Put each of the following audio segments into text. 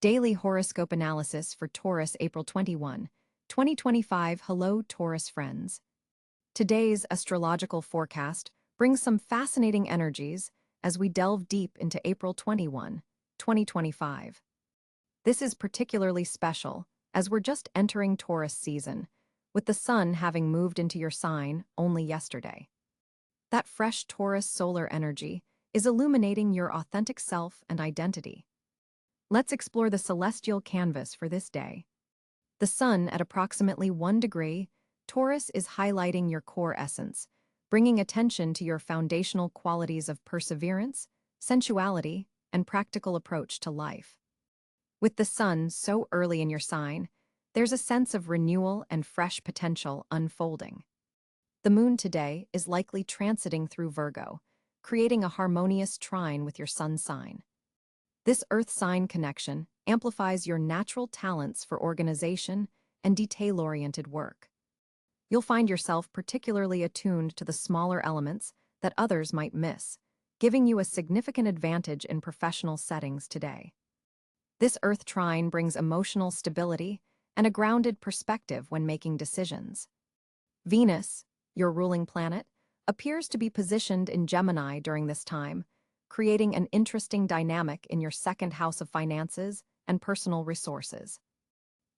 Daily horoscope analysis for Taurus, April 21, 2025. Hello, Taurus friends. Today's astrological forecast brings some fascinating energies as we delve deep into April 21, 2025. This is particularly special as we're just entering Taurus season, with the sun having moved into your sign only yesterday. That fresh Taurus solar energy is illuminating your authentic self and identity. Let's explore the celestial canvas for this day. The sun at approximately 1 degree, Taurus is highlighting your core essence, bringing attention to your foundational qualities of perseverance, sensuality, and practical approach to life. With the sun so early in your sign, there's a sense of renewal and fresh potential unfolding. The moon today is likely transiting through Virgo, creating a harmonious trine with your sun sign. This earth sign connection amplifies your natural talents for organization and detail-oriented work. You'll find yourself particularly attuned to the smaller elements that others might miss, giving you a significant advantage in professional settings today. This earth trine brings emotional stability and a grounded perspective when making decisions. Venus, your ruling planet, appears to be positioned in Gemini during this time, creating an interesting dynamic in your second house of finances and personal resources.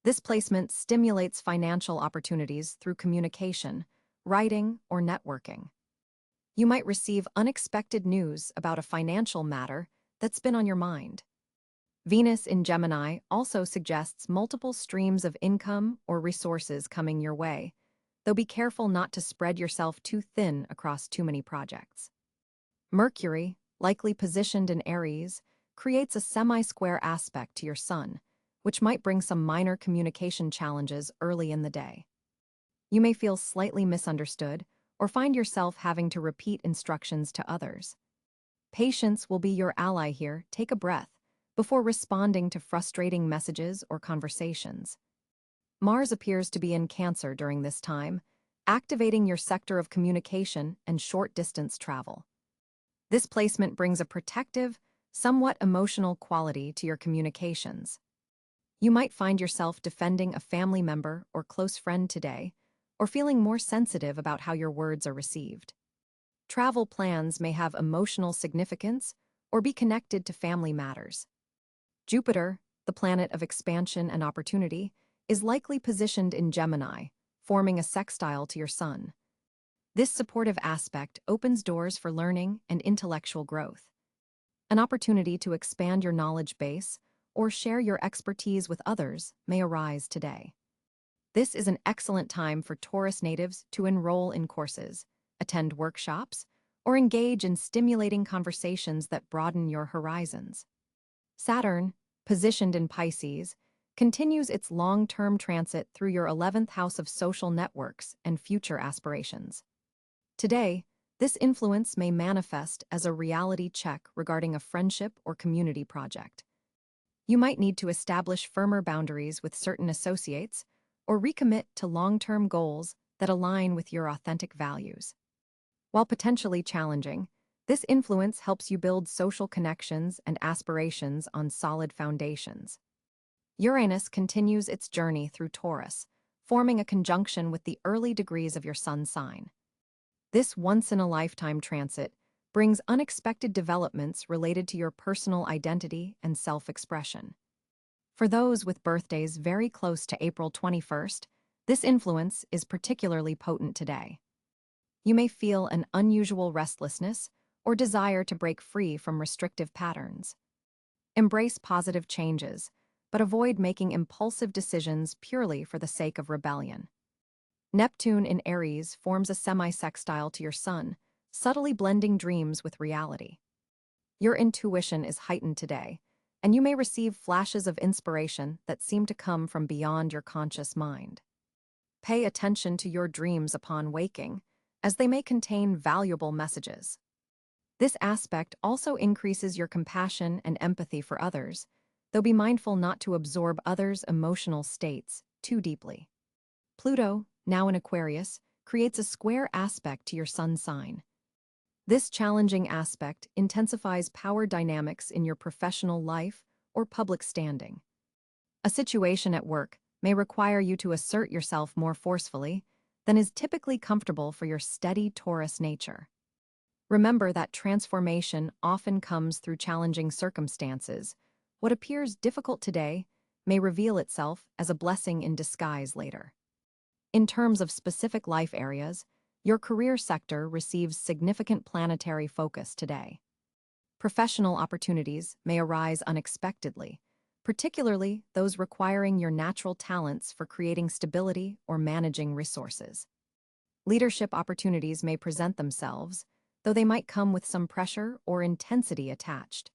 This placement stimulates financial opportunities through communication, writing, or networking. You might receive unexpected news about a financial matter that's been on your mind. Venus in Gemini also suggests multiple streams of income or resources coming your way, though be careful not to spread yourself too thin across too many projects. Mercury, likely positioned in Aries, creates a semi-square aspect to your sun, which might bring some minor communication challenges early in the day. You may feel slightly misunderstood or find yourself having to repeat instructions to others. Patience will be your ally here. Take a breath before responding to frustrating messages or conversations. Mars appears to be in Cáncer during this time, activating your sector of communication and short-distance travel. This placement brings a protective, somewhat emotional quality to your communications. You might find yourself defending a family member or close friend today, or feeling more sensitive about how your words are received. Travel plans may have emotional significance or be connected to family matters. Jupiter, the planet of expansion and opportunity, is likely positioned in Gemini, forming a sextile to your sun. This supportive aspect opens doors for learning and intellectual growth. An opportunity to expand your knowledge base or share your expertise with others may arise today. This is an excellent time for Taurus natives to enroll in courses, attend workshops, or engage in stimulating conversations that broaden your horizons. Saturn, positioned in Pisces, continues its long-term transit through your 11th house of social networks and future aspirations. Today, this influence may manifest as a reality check regarding a friendship or community project. You might need to establish firmer boundaries with certain associates or recommit to long-term goals that align with your authentic values. While potentially challenging, this influence helps you build social connections and aspirations on solid foundations. Uranus continues its journey through Taurus, forming a conjunction with the early degrees of your sun sign. This once-in-a-lifetime transit brings unexpected developments related to your personal identity and self-expression. For those with birthdays very close to April 21st, this influence is particularly potent today. You may feel an unusual restlessness or desire to break free from restrictive patterns. Embrace positive changes, but avoid making impulsive decisions purely for the sake of rebellion. Neptune in Aries forms a semi-sextile to your sun, subtly blending dreams with reality. Your intuition is heightened today, and you may receive flashes of inspiration that seem to come from beyond your conscious mind. Pay attention to your dreams upon waking, as they may contain valuable messages. This aspect also increases your compassion and empathy for others, though be mindful not to absorb others' emotional states too deeply. Pluto, now in Aquarius, creates a square aspect to your sun sign. This challenging aspect intensifies power dynamics in your professional life or public standing. A situation at work may require you to assert yourself more forcefully than is typically comfortable for your steady Taurus nature. Remember that transformation often comes through challenging circumstances. What appears difficult today may reveal itself as a blessing in disguise later. In terms of specific life areas, your career sector receives significant planetary focus today. Professional opportunities may arise unexpectedly, particularly those requiring your natural talents for creating stability or managing resources. Leadership opportunities may present themselves, though they might come with some pressure or intensity attached.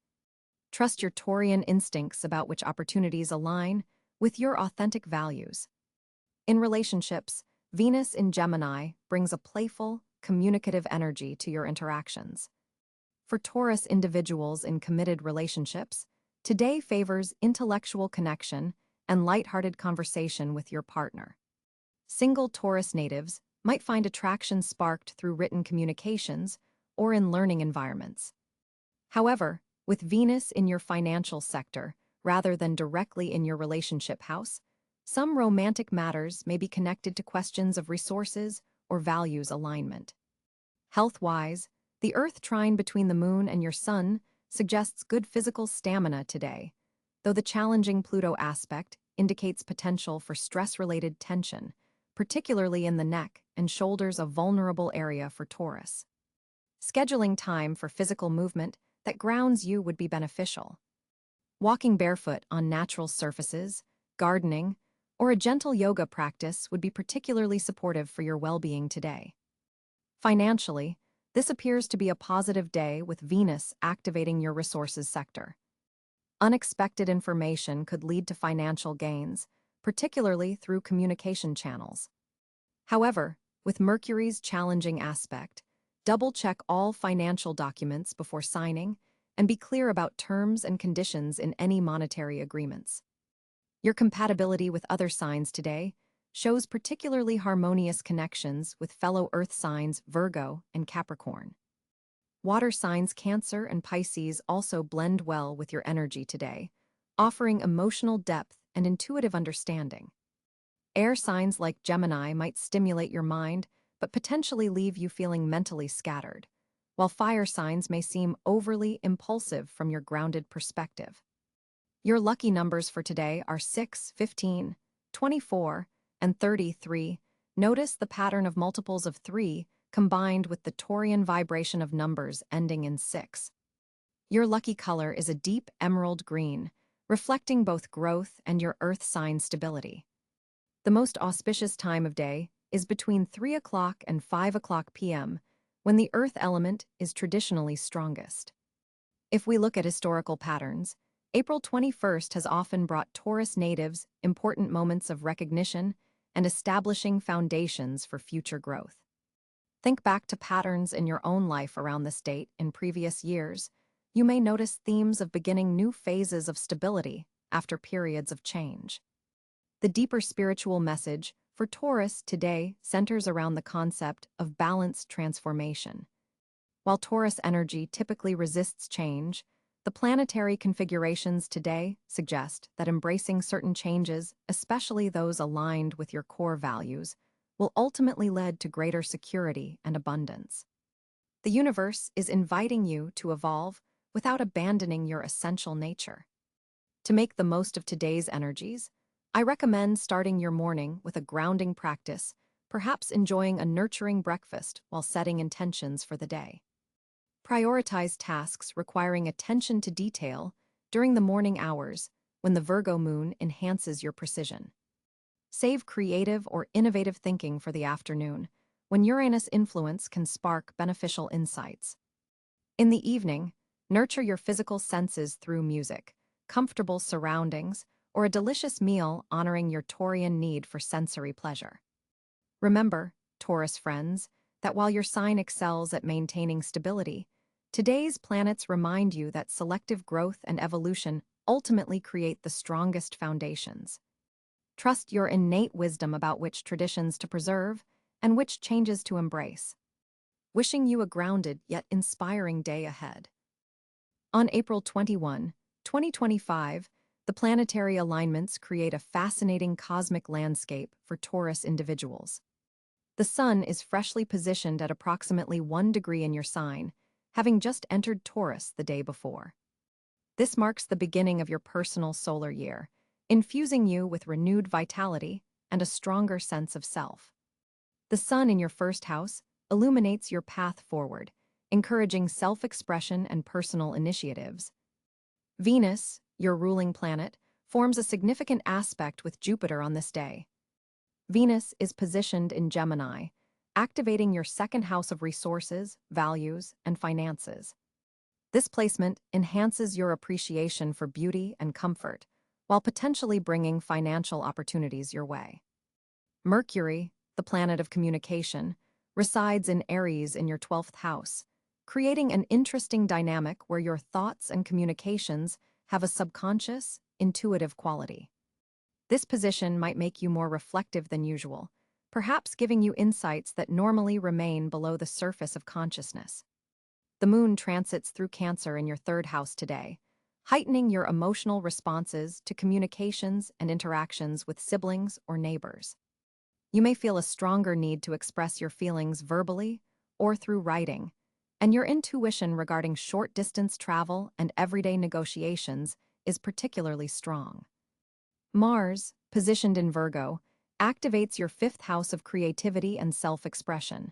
Trust your Taurian instincts about which opportunities align with your authentic values. In relationships, Venus in Gemini brings a playful, communicative energy to your interactions. For Taurus individuals in committed relationships, today favors intellectual connection and lighthearted conversation with your partner. Single Taurus natives might find attraction sparked through written communications or in learning environments. However, with Venus in your financial sector, rather than directly in your relationship house, some romantic matters may be connected to questions of resources or values alignment. Health-wise, the Earth trine between the Moon and your Sun suggests good physical stamina today, though the challenging Pluto aspect indicates potential for stress-related tension, particularly in the neck and shoulders, a vulnerable area for Taurus. Scheduling time for physical movement that grounds you would be beneficial. Walking barefoot on natural surfaces, gardening, or a gentle yoga practice would be particularly supportive for your well-being today. Financially, this appears to be a positive day with Venus activating your resources sector. Unexpected information could lead to financial gains, particularly through communication channels. However, with Mercury's challenging aspect, double-check all financial documents before signing and be clear about terms and conditions in any monetary agreements. Your compatibility with other signs today shows particularly harmonious connections with fellow Earth signs Virgo and Capricorn. Water signs Cáncer and Pisces also blend well with your energy today, offering emotional depth and intuitive understanding. Air signs like Gemini might stimulate your mind, but potentially leave you feeling mentally scattered, while fire signs may seem overly impulsive from your grounded perspective. Your lucky numbers for today are 6, 15, 24, and 33. Notice the pattern of multiples of 3 combined with the Taurian vibration of numbers ending in 6. Your lucky color is a deep emerald green, reflecting both growth and your Earth sign stability. The most auspicious time of day is between 3 o'clock and 5 o'clock p.m., when the Earth element is traditionally strongest. If we look at historical patterns, April 21st has often brought Taurus natives important moments of recognition and establishing foundations for future growth. Think back to patterns in your own life around this date in previous years. You may notice themes of beginning new phases of stability after periods of change. The deeper spiritual message for Taurus today centers around the concept of balanced transformation. While Taurus energy typically resists change, the planetary configurations today suggest that embracing certain changes, especially those aligned with your core values, will ultimately lead to greater security and abundance. The universe is inviting you to evolve without abandoning your essential nature. To make the most of today's energies, I recommend starting your morning with a grounding practice, perhaps enjoying a nurturing breakfast while setting intentions for the day. Prioritize tasks requiring attention to detail during the morning hours when the Virgo moon enhances your precision. Save creative or innovative thinking for the afternoon, when Uranus influence can spark beneficial insights. In the evening, nurture your physical senses through music, comfortable surroundings, or a delicious meal honoring your Taurian need for sensory pleasure. Remember, Taurus friends, that while your sign excels at maintaining stability, today's planets remind you that selective growth and evolution ultimately create the strongest foundations. Trust your innate wisdom about which traditions to preserve and which changes to embrace. Wishing you a grounded yet inspiring day ahead. On April 21, 2025, The planetary alignments create a fascinating cosmic landscape for Taurus individuals. The Sun is freshly positioned at approximately 1 degree in your sign, having just entered Taurus the day before. This marks the beginning of your personal solar year, infusing you with renewed vitality and a stronger sense of self. The Sun in your first house illuminates your path forward, encouraging self-expression and personal initiatives. Venus, your ruling planet, forms a significant aspect with Jupiter on this day. Venus is positioned in Gemini, activating your second house of resources, values, and finances. This placement enhances your appreciation for beauty and comfort, while potentially bringing financial opportunities your way. Mercury, the planet of communication, resides in Aries in your 12th house, creating an interesting dynamic where your thoughts and communications have a subconscious, intuitive quality. This position might make you more reflective than usual, perhaps giving you insights that normally remain below the surface of consciousness. The moon transits through Cáncer in your 3rd house today, heightening your emotional responses to communications and interactions with siblings or neighbors. You may feel a stronger need to express your feelings verbally or through writing, and your intuition regarding short-distance travel and everyday negotiations is particularly strong. Mars, positioned in Virgo, activates your 5th house of creativity and self-expression.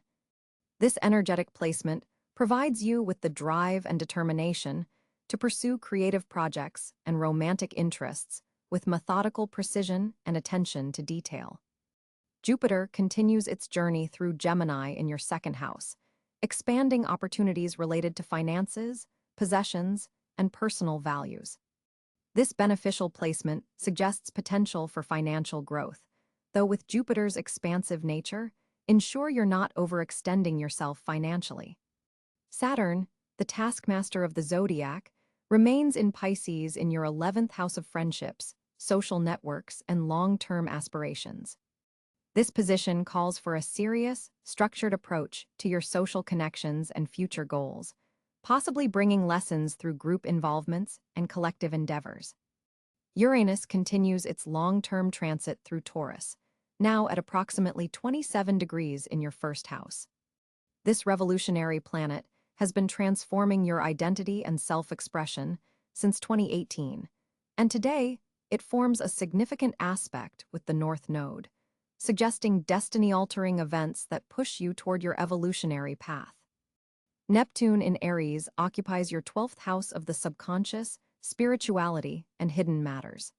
This energetic placement provides you with the drive and determination to pursue creative projects and romantic interests with methodical precision and attention to detail. Jupiter continues its journey through Gemini in your 2nd house, expanding opportunities related to finances, possessions, and personal values. This beneficial placement suggests potential for financial growth, though with Jupiter's expansive nature, ensure you're not overextending yourself financially. Saturn, the taskmaster of the zodiac, remains in Pisces in your 11th house of friendships, social networks, and long-term aspirations. This position calls for a serious, structured approach to your social connections and future goals, possibly bringing lessons through group involvements and collective endeavors. Uranus continues its long-term transit through Taurus, now at approximately 27 degrees in your 1st house. This revolutionary planet has been transforming your identity and self-expression since 2018, and today it forms a significant aspect with the North Node, suggesting destiny-altering events that push you toward your evolutionary path. Neptune in Aries occupies your 12th house of the subconscious, spirituality, and hidden matters.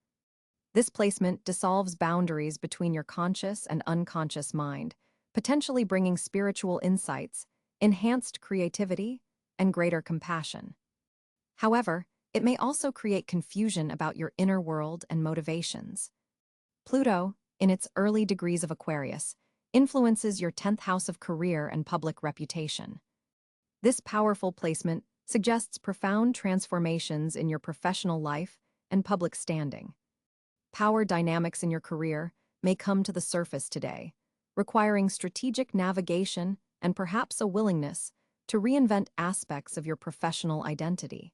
This placement dissolves boundaries between your conscious and unconscious mind, potentially bringing spiritual insights, enhanced creativity, and greater compassion. However, it may also create confusion about your inner world and motivations. Pluto, in its early degrees of Aquarius, influences your 10th house of career and public reputation. This powerful placement suggests profound transformations in your professional life and public standing. Power dynamics in your career may come to the surface today, requiring strategic navigation and perhaps a willingness to reinvent aspects of your professional identity.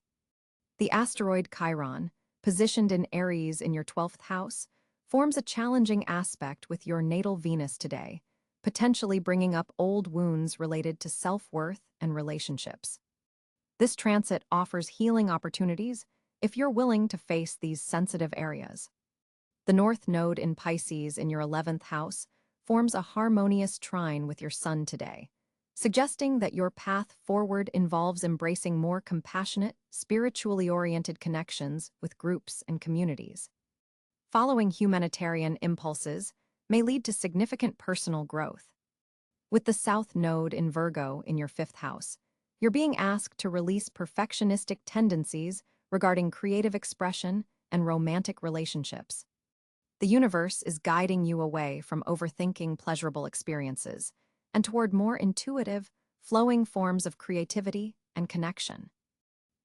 The asteroid Chiron, positioned in Aries in your 12th house, forms a challenging aspect with your natal Venus today, potentially bringing up old wounds related to self-worth and relationships. This transit offers healing opportunities if you're willing to face these sensitive areas. The North Node in Pisces in your 11th house forms a harmonious trine with your Sun today, suggesting that your path forward involves embracing more compassionate, spiritually oriented connections with groups and communities. Following humanitarian impulses may lead to significant personal growth. With the South Node in Virgo in your 5th house, you're being asked to release perfectionistic tendencies regarding creative expression and romantic relationships. The universe is guiding you away from overthinking pleasurable experiences and toward more intuitive, flowing forms of creativity and connection.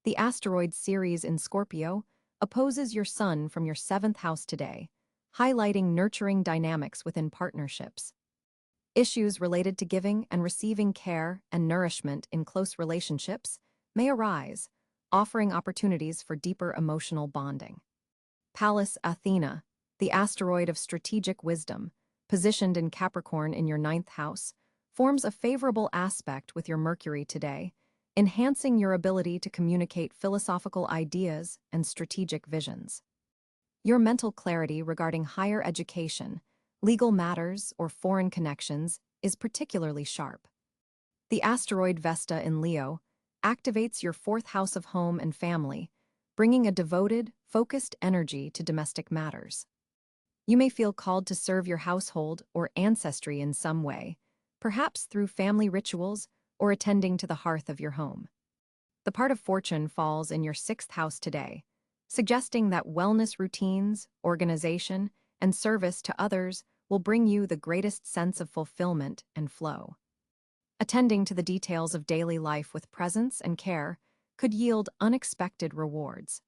The asteroid Ceres in Scorpio opposes your Sun from your 7th house today, highlighting nurturing dynamics within partnerships. Issues related to giving and receiving care and nourishment in close relationships may arise, offering opportunities for deeper emotional bonding. Pallas Athena, the asteroid of strategic wisdom, positioned in Capricorn in your ninth house, forms a favorable aspect with your Mercury today, enhancing your ability to communicate philosophical ideas and strategic visions. Your mental clarity regarding higher education, legal matters, or foreign connections is particularly sharp. The asteroid Vesta in Leo activates your fourth house of home and family, bringing a devoted, focused energy to domestic matters. You may feel called to serve your household or ancestry in some way, perhaps through family rituals or attending to the hearth of your home. The part of fortune falls in your sixth house today, suggesting that wellness routines, organization, and service to others will bring you the greatest sense of fulfillment and flow. Attending to the details of daily life with presence and care could yield unexpected rewards.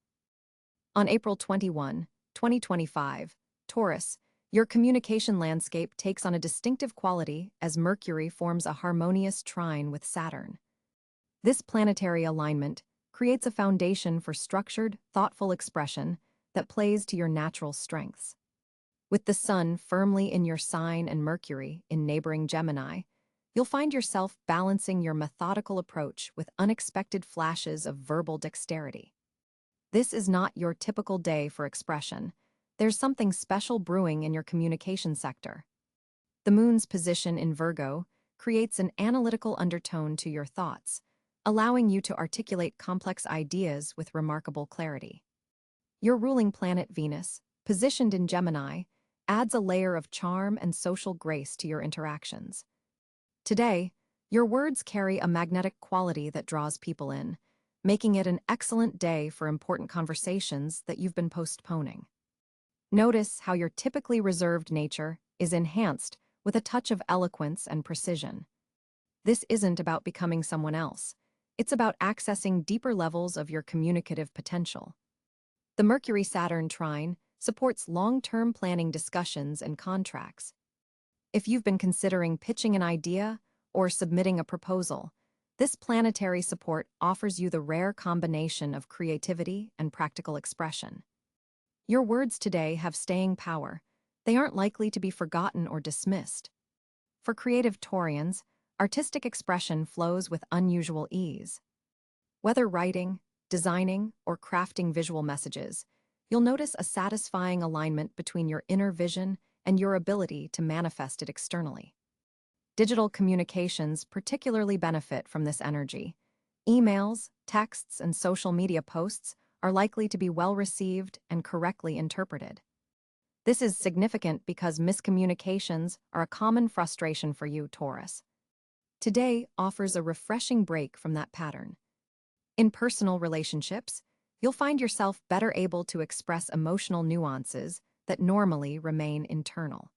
On April 21, 2025, Taurus, your communication landscape takes on a distinctive quality as Mercury forms a harmonious trine with Saturn. This planetary alignment creates a foundation for structured, thoughtful expression that plays to your natural strengths. With the Sun firmly in your sign and Mercury in neighboring Gemini, you'll find yourself balancing your methodical approach with unexpected flashes of verbal dexterity. This is not your typical day for expression. There's something special brewing in your communication sector. The Moon's position in Virgo creates an analytical undertone to your thoughts, allowing you to articulate complex ideas with remarkable clarity. Your ruling planet Venus, positioned in Gemini, adds a layer of charm and social grace to your interactions. Today, your words carry a magnetic quality that draws people in, making it an excellent day for important conversations that you've been postponing. Notice how your typically reserved nature is enhanced with a touch of eloquence and precision. This isn't about becoming someone else. It's about accessing deeper levels of your communicative potential. The Mercury-Saturn trine supports long-term planning discussions and contracts. If you've been considering pitching an idea or submitting a proposal, this planetary support offers you the rare combination of creativity and practical expression. Your words today have staying power. They aren't likely to be forgotten or dismissed. For creative Taurians, artistic expression flows with unusual ease. Whether writing, designing, or crafting visual messages, you'll notice a satisfying alignment between your inner vision and your ability to manifest it externally. Digital communications particularly benefit from this energy. Emails, texts, and social media posts are likely to be well received and correctly interpreted. This is significant because miscommunications are a common frustration for you, Taurus. Today offers a refreshing break from that pattern. In personal relationships, you'll find yourself better able to express emotional nuances that normally remain internal.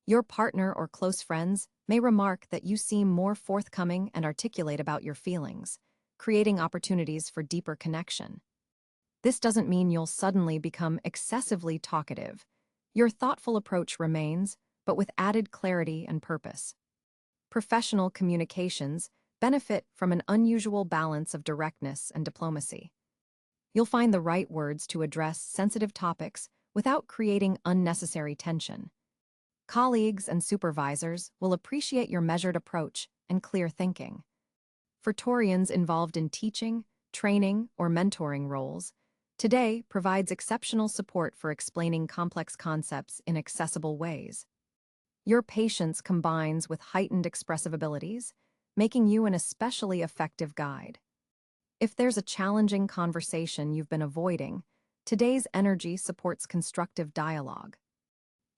Your partner or close friends may remark that you seem more forthcoming and articulate about your feelings, creating opportunities for deeper connection. This doesn't mean you'll suddenly become excessively talkative. Your thoughtful approach remains, but with added clarity and purpose. Professional communications benefit from an unusual balance of directness and diplomacy. You'll find the right words to address sensitive topics without creating unnecessary tension. Colleagues and supervisors will appreciate your measured approach and clear thinking. For Taurians involved in teaching, training, or mentoring roles, today provides exceptional support for explaining complex concepts in accessible ways. Your patience combines with heightened expressive abilities, making you an especially effective guide. If there's a challenging conversation you've been avoiding, today's energy supports constructive dialogue.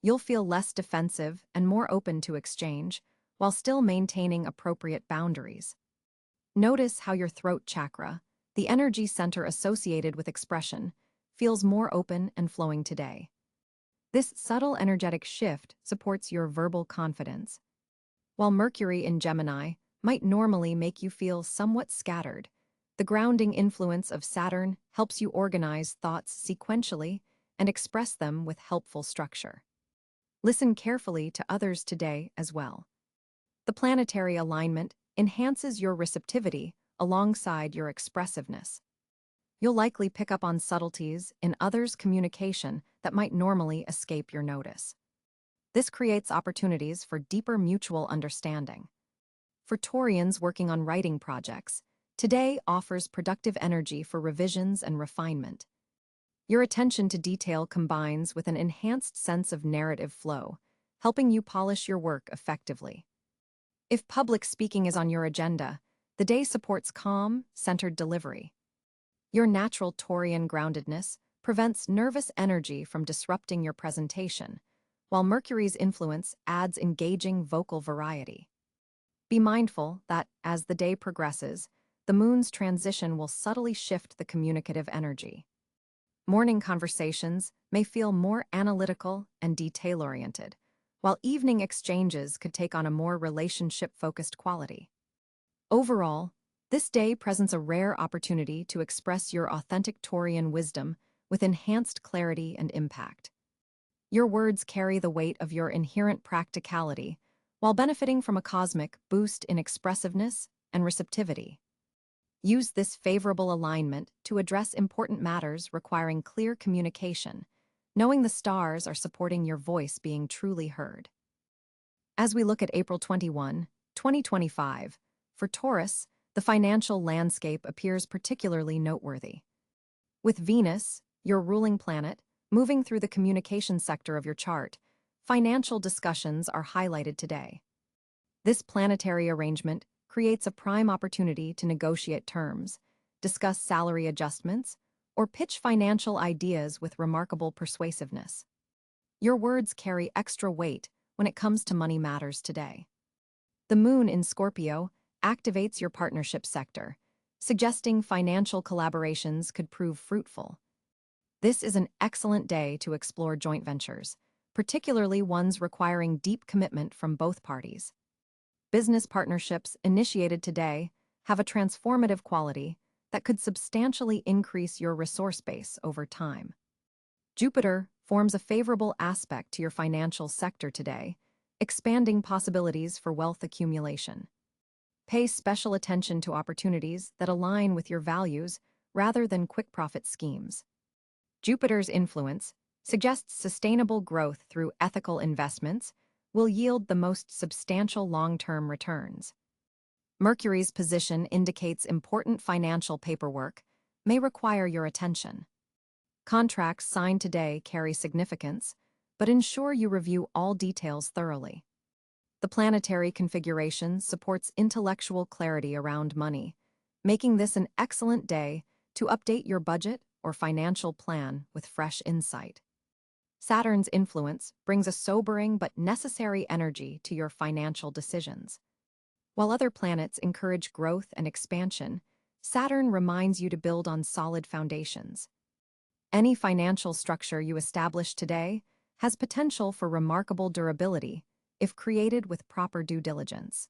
You'll feel less defensive and more open to exchange, while still maintaining appropriate boundaries. Notice how your throat chakra, the energy center associated with expression, feels more open and flowing today. This subtle energetic shift supports your verbal confidence. While Mercury in Gemini might normally make you feel somewhat scattered, the grounding influence of Saturn helps you organize thoughts sequentially and express them with helpful structure. Listen carefully to others today as well. The planetary alignment enhances your receptivity alongside your expressiveness. You'll likely pick up on subtleties in others' communication that might normally escape your notice. This creates opportunities for deeper mutual understanding. For Taurians working on writing projects, today offers productive energy for revisions and refinement. Your attention to detail combines with an enhanced sense of narrative flow, helping you polish your work effectively. If public speaking is on your agenda, the day supports calm, centered delivery. Your natural Taurian groundedness prevents nervous energy from disrupting your presentation, while Mercury's influence adds engaging vocal variety. Be mindful that, as the day progresses, the moon's transition will subtly shift the communicative energy. Morning conversations may feel more analytical and detail-oriented, while evening exchanges could take on a more relationship-focused quality. Overall, this day presents a rare opportunity to express your authentic Taurian wisdom with enhanced clarity and impact. Your words carry the weight of your inherent practicality, while benefiting from a cosmic boost in expressiveness and receptivity. Use this favorable alignment to address important matters requiring clear communication, knowing the stars are supporting your voice being truly heard. As we look at April 21, 2025, for Taurus, the financial landscape appears particularly noteworthy. With Venus, your ruling planet, moving through the communication sector of your chart, financial discussions are highlighted today. This planetary arrangement creates a prime opportunity to negotiate terms, discuss salary adjustments, or pitch financial ideas with remarkable persuasiveness. Your words carry extra weight when it comes to money matters today. The moon in Scorpio activates your partnership sector, suggesting financial collaborations could prove fruitful. This is an excellent day to explore joint ventures, particularly ones requiring deep commitment from both parties. Business partnerships initiated today have a transformative quality that could substantially increase your resource base over time. Jupiter forms a favorable aspect to your financial sector today, expanding possibilities for wealth accumulation. Pay special attention to opportunities that align with your values rather than quick profit schemes. Jupiter's influence suggests sustainable growth through ethical investments will yield the most substantial long-term returns. Mercury's position indicates important financial paperwork may require your attention. Contracts signed today carry significance, but ensure you review all details thoroughly. The planetary configuration supports intellectual clarity around money, making this an excellent day to update your budget or financial plan with fresh insight. Saturn's influence brings a sobering but necessary energy to your financial decisions. While other planets encourage growth and expansion, Saturn reminds you to build on solid foundations. Any financial structure you establish today has potential for remarkable durability if created with proper due diligence.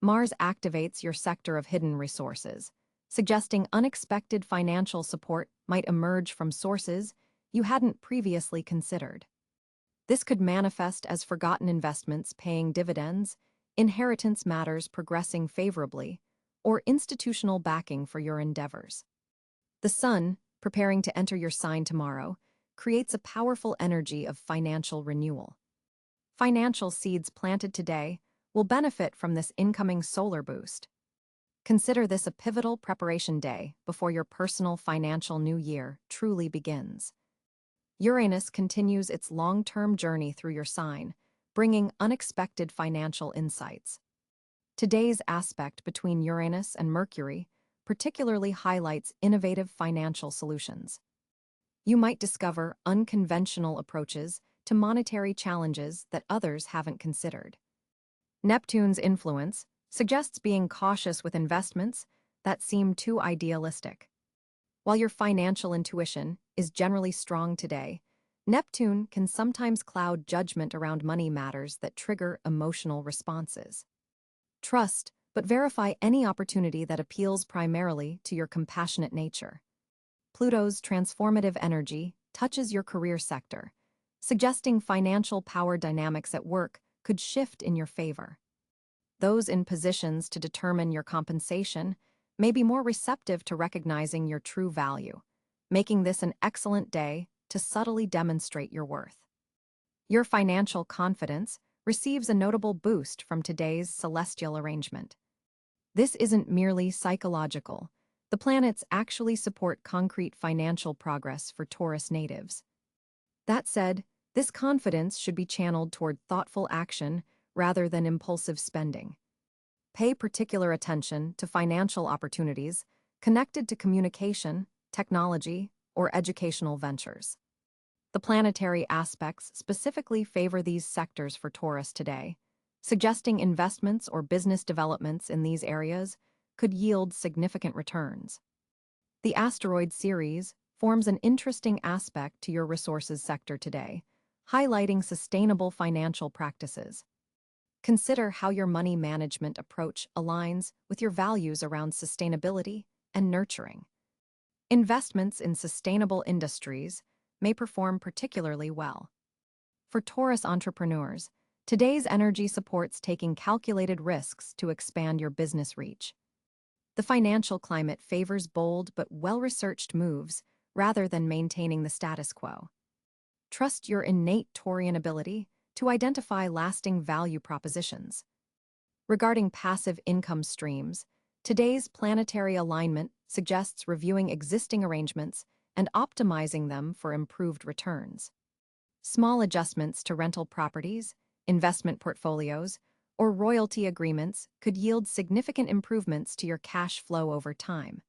Mars activates your sector of hidden resources, suggesting unexpected financial support might emerge from sources you hadn't previously considered. This could manifest as forgotten investments paying dividends, inheritance matters progressing favorably, or institutional backing for your endeavors. The Sun, preparing to enter your sign tomorrow, creates a powerful energy of financial renewal. Financial seeds planted today will benefit from this incoming solar boost. Consider this a pivotal preparation day before your personal financial new year truly begins. Uranus continues its long-term journey through your sign, bringing unexpected financial insights. Today's aspect between Uranus and Mercury particularly highlights innovative financial solutions. You might discover unconventional approaches to monetary challenges that others haven't considered. Neptune's influence suggests being cautious with investments that seem too idealistic. While your financial intuition is generally strong today, Neptune can sometimes cloud judgment around money matters that trigger emotional responses. Trust, but verify any opportunity that appeals primarily to your compassionate nature. Pluto's transformative energy touches your career sector, suggesting financial power dynamics at work could shift in your favor. Those in positions to determine your compensation may be more receptive to recognizing your true value, making this an excellent day to subtly demonstrate your worth. Your financial confidence receives a notable boost from today's celestial arrangement. This isn't merely psychological. The planets actually support concrete financial progress for Taurus natives. That said, this confidence should be channeled toward thoughtful action rather than impulsive spending. Pay particular attention to financial opportunities connected to communication, technology, or educational ventures. The planetary aspects specifically favor these sectors for Taurus today, suggesting investments or business developments in these areas could yield significant returns. The asteroid series forms an interesting aspect to your resources sector today, highlighting sustainable financial practices. Consider how your money management approach aligns with your values around sustainability and nurturing. Investments in sustainable industries may perform particularly well. For Taurus entrepreneurs, today's energy supports taking calculated risks to expand your business reach. The financial climate favors bold but well-researched moves rather than maintaining the status quo. Trust your innate Taurian ability to identify lasting value propositions. Regarding passive income streams, today's planetary alignment suggests reviewing existing arrangements and optimizing them for improved returns. Small adjustments to rental properties, investment portfolios, or royalty agreements could yield significant improvements to your cash flow over time.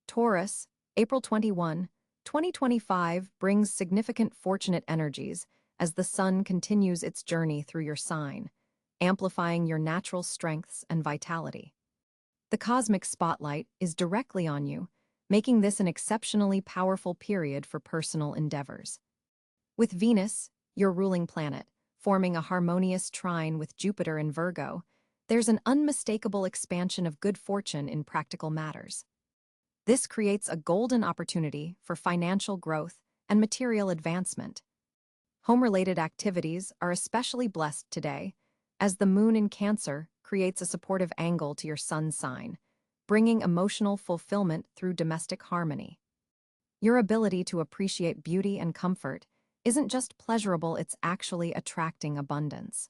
Taurus, April 21, 2025 brings significant fortunate energies as the sun continues its journey through your sign, amplifying your natural strengths and vitality. The cosmic spotlight is directly on you, making this an exceptionally powerful period for personal endeavors. With Venus, your ruling planet, forming a harmonious trine with Jupiter in Virgo, there's an unmistakable expansion of good fortune in practical matters. This creates a golden opportunity for financial growth and material advancement. Home-related activities are especially blessed today, as the moon in Cáncer creates a supportive angle to your sun sign, bringing emotional fulfillment through domestic harmony. Your ability to appreciate beauty and comfort isn't just pleasurable, it's actually attracting abundance.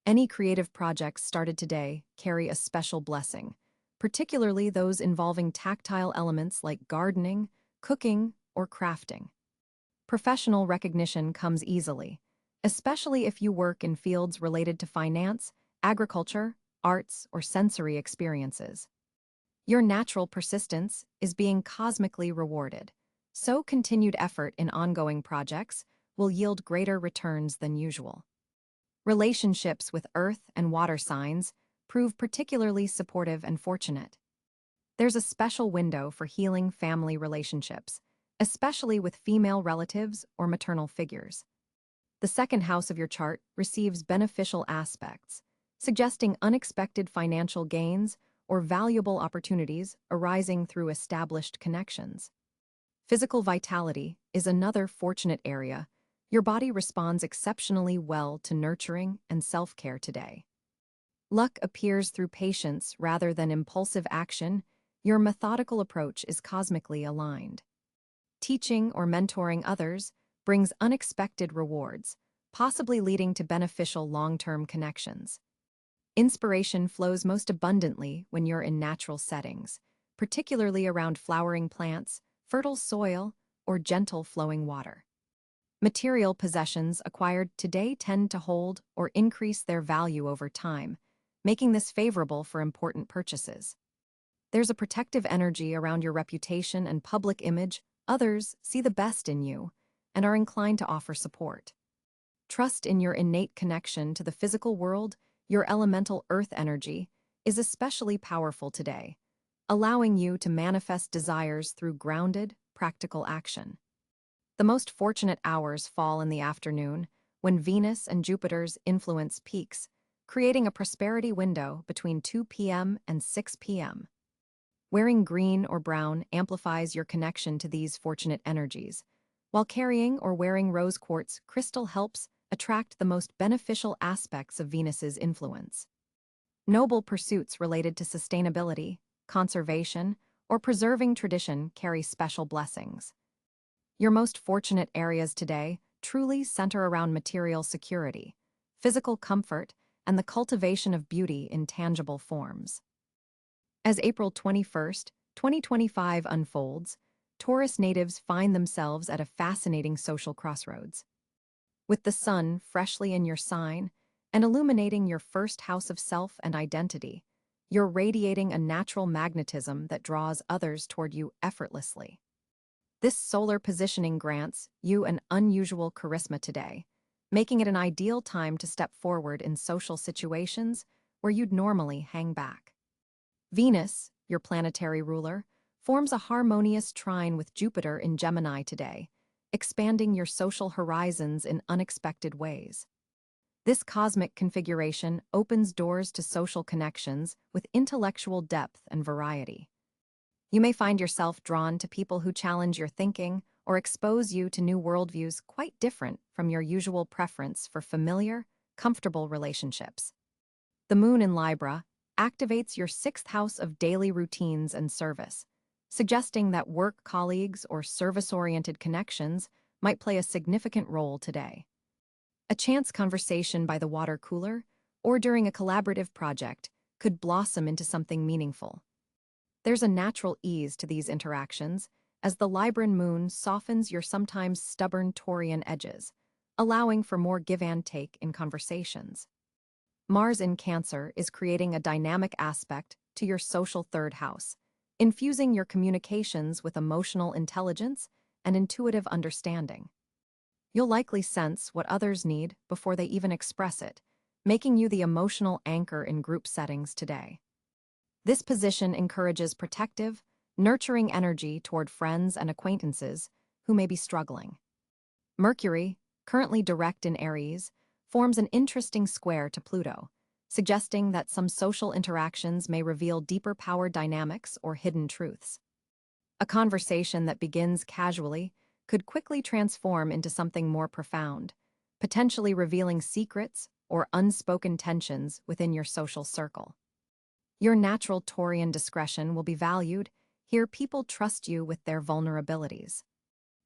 Any creative projects started today carry a special blessing, particularly those involving tactile elements like gardening, cooking, or crafting. Professional recognition comes easily, especially if you work in fields related to finance, agriculture, arts, or sensory experiences. Your natural persistence is being cosmically rewarded, so continued effort in ongoing projects will yield greater returns than usual. Relationships with earth and water signs prove particularly supportive and fortunate. There's a special window for healing family relationships, especially with female relatives or maternal figures. The second house of your chart receives beneficial aspects, suggesting unexpected financial gains or valuable opportunities arising through established connections. Physical vitality is another fortunate area. Your body responds exceptionally well to nurturing and self-care today. Luck appears through patience rather than impulsive action. Your methodical approach is cosmically aligned. Teaching or mentoring others brings unexpected rewards, possibly leading to beneficial long-term connections. Inspiration flows most abundantly when you're in natural settings, particularly around flowering plants, fertile soil, or gentle flowing water. Material possessions acquired today tend to hold or increase their value over time, making this favorable for important purchases. There's a protective energy around your reputation and public image. Others see the best in you and are inclined to offer support. Trust in your innate connection to the physical world. Your elemental earth energy is especially powerful today, allowing you to manifest desires through grounded, practical action. The most fortunate hours fall in the afternoon, when Venus and Jupiter's influence peaks, creating a prosperity window between 2 p.m. and 6 p.m. Wearing green or brown amplifies your connection to these fortunate energies, while carrying or wearing rose quartz crystal helps attract the most beneficial aspects of Venus's influence. Noble pursuits related to sustainability, conservation, or preserving tradition carry special blessings. Your most fortunate areas today truly center around material security, physical comfort, and the cultivation of beauty in tangible forms. As April 21st, 2025 unfolds, Taurus natives find themselves at a fascinating social crossroads. With the sun freshly in your sign and illuminating your first house of self and identity, you're radiating a natural magnetism that draws others toward you effortlessly. This solar positioning grants you an unusual charisma today, making it an ideal time to step forward in social situations where you'd normally hang back. Venus, your planetary ruler, forms a harmonious trine with Jupiter in Gemini today, expanding your social horizons in unexpected ways. This cosmic configuration opens doors to social connections with intellectual depth and variety. You may find yourself drawn to people who challenge your thinking or expose you to new worldviews quite different from your usual preference for familiar, comfortable relationships. The moon in Libra activates your sixth house of daily routines and service, suggesting that work colleagues or service-oriented connections might play a significant role today. A chance conversation by the water cooler or during a collaborative project could blossom into something meaningful. There's a natural ease to these interactions as the Libran moon softens your sometimes stubborn Taurian edges, allowing for more give and take in conversations. Mars in Cáncer is creating a dynamic aspect to your social third house, infusing your communications with emotional intelligence and intuitive understanding. You'll likely sense what others need before they even express it, making you the emotional anchor in group settings today. This position encourages protective, nurturing energy toward friends and acquaintances who may be struggling. Mercury, currently direct in Aries, forms an interesting square to Pluto, suggesting that some social interactions may reveal deeper power dynamics or hidden truths. A conversation that begins casually could quickly transform into something more profound, potentially revealing secrets or unspoken tensions within your social circle. Your natural Taurian discretion will be valued. Here, people trust you with their vulnerabilities.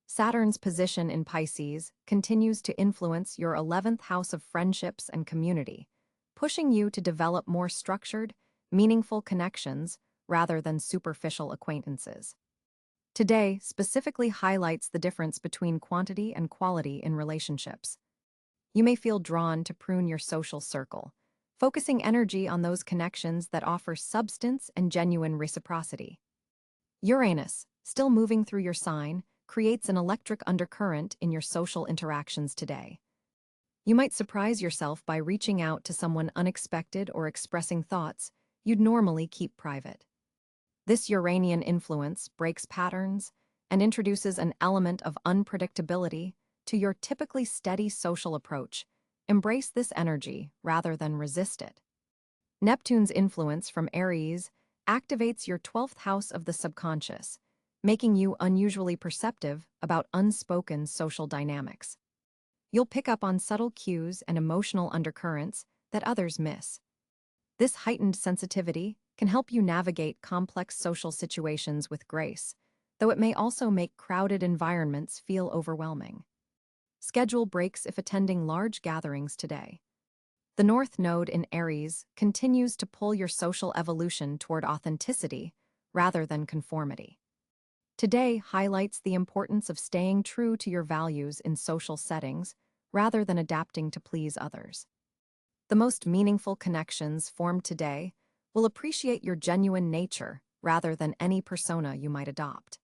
Saturn's position in Pisces continues to influence your 11th house of friendships and community, pushing you to develop more structured, meaningful connections rather than superficial acquaintances. Today specifically highlights the difference between quantity and quality in relationships. You may feel drawn to prune your social circle, focusing energy on those connections that offer substance and genuine reciprocity. Uranus, still moving through your sign, creates an electric undercurrent in your social interactions today. You might surprise yourself by reaching out to someone unexpected or expressing thoughts you'd normally keep private. This Uranian influence breaks patterns and introduces an element of unpredictability to your typically steady social approach. Embrace this energy rather than resist it. Neptune's influence from Aries activates your 12th house of the subconscious, making you unusually perceptive about unspoken social dynamics. You'll pick up on subtle cues and emotional undercurrents that others miss. This heightened sensitivity can help you navigate complex social situations with grace, though it may also make crowded environments feel overwhelming. Schedule breaks if attending large gatherings today. The North Node in Aries continues to pull your social evolution toward authenticity rather than conformity. Today highlights the importance of staying true to your values in social settings rather than adapting to please others. The most meaningful connections formed today will appreciate your genuine nature rather than any persona you might adopt.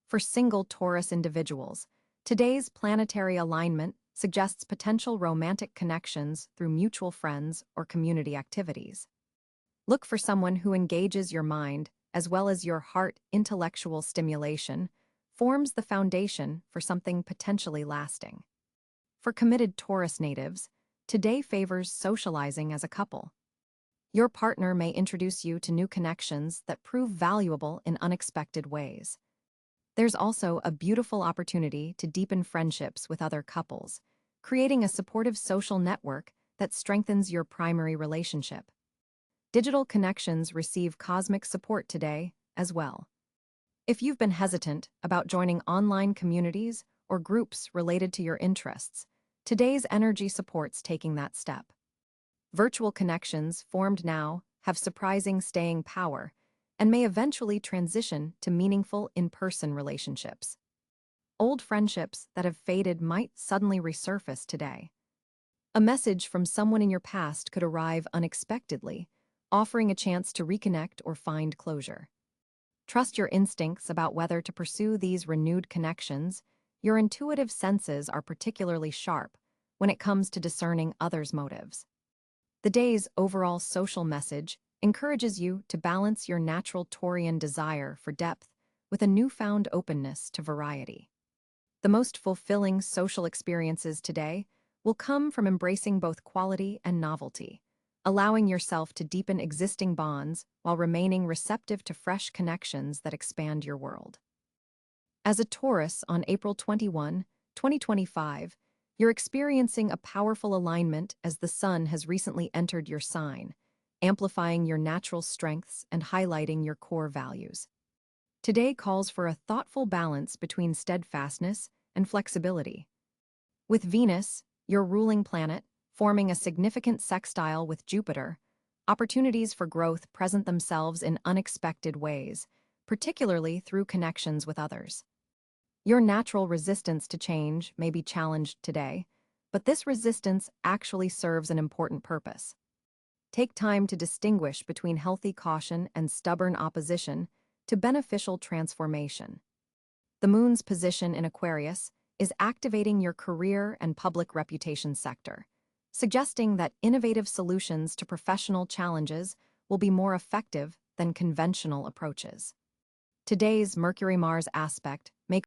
For single Taurus individuals, today's planetary alignment suggests potential romantic connections through mutual friends or community activities. Look for someone who engages your mind as well as your heart. Intellectual stimulation forms the foundation for something potentially lasting. For committed Taurus natives, today favors socializing as a couple. Your partner may introduce you to new connections that prove valuable in unexpected ways. There's also a beautiful opportunity to deepen friendships with other couples, creating a supportive social network that strengthens your primary relationship. Digital connections receive cosmic support today as well. If you've been hesitant about joining online communities or groups related to your interests, today's energy supports taking that step. Virtual connections formed now have surprising staying power and may eventually transition to meaningful in-person relationships. Old friendships that have faded might suddenly resurface today. A message from someone in your past could arrive unexpectedly, offering a chance to reconnect or find closure. Trust your instincts about whether to pursue these renewed connections. Your intuitive senses are particularly sharp when it comes to discerning others' motives. The day's overall social message encourages you to balance your natural Taurian desire for depth with a newfound openness to variety. The most fulfilling social experiences today will come from embracing both quality and novelty, allowing yourself to deepen existing bonds while remaining receptive to fresh connections that expand your world. As a Taurus on April 21, 2025, you're experiencing a powerful alignment as the sun has recently entered your sign, amplifying your natural strengths and highlighting your core values. Today calls for a thoughtful balance between steadfastness and flexibility. With Venus, your ruling planet, forming a significant sextile with Jupiter, opportunities for growth present themselves in unexpected ways, particularly through connections with others. Your natural resistance to change may be challenged today, but this resistance actually serves an important purpose. Take time to distinguish between healthy caution and stubborn opposition to beneficial transformation. The moon's position in Aquarius is activating your career and public reputation sector, suggesting that innovative solutions to professional challenges will be more effective than conventional approaches. Today's Mercury-Mars aspect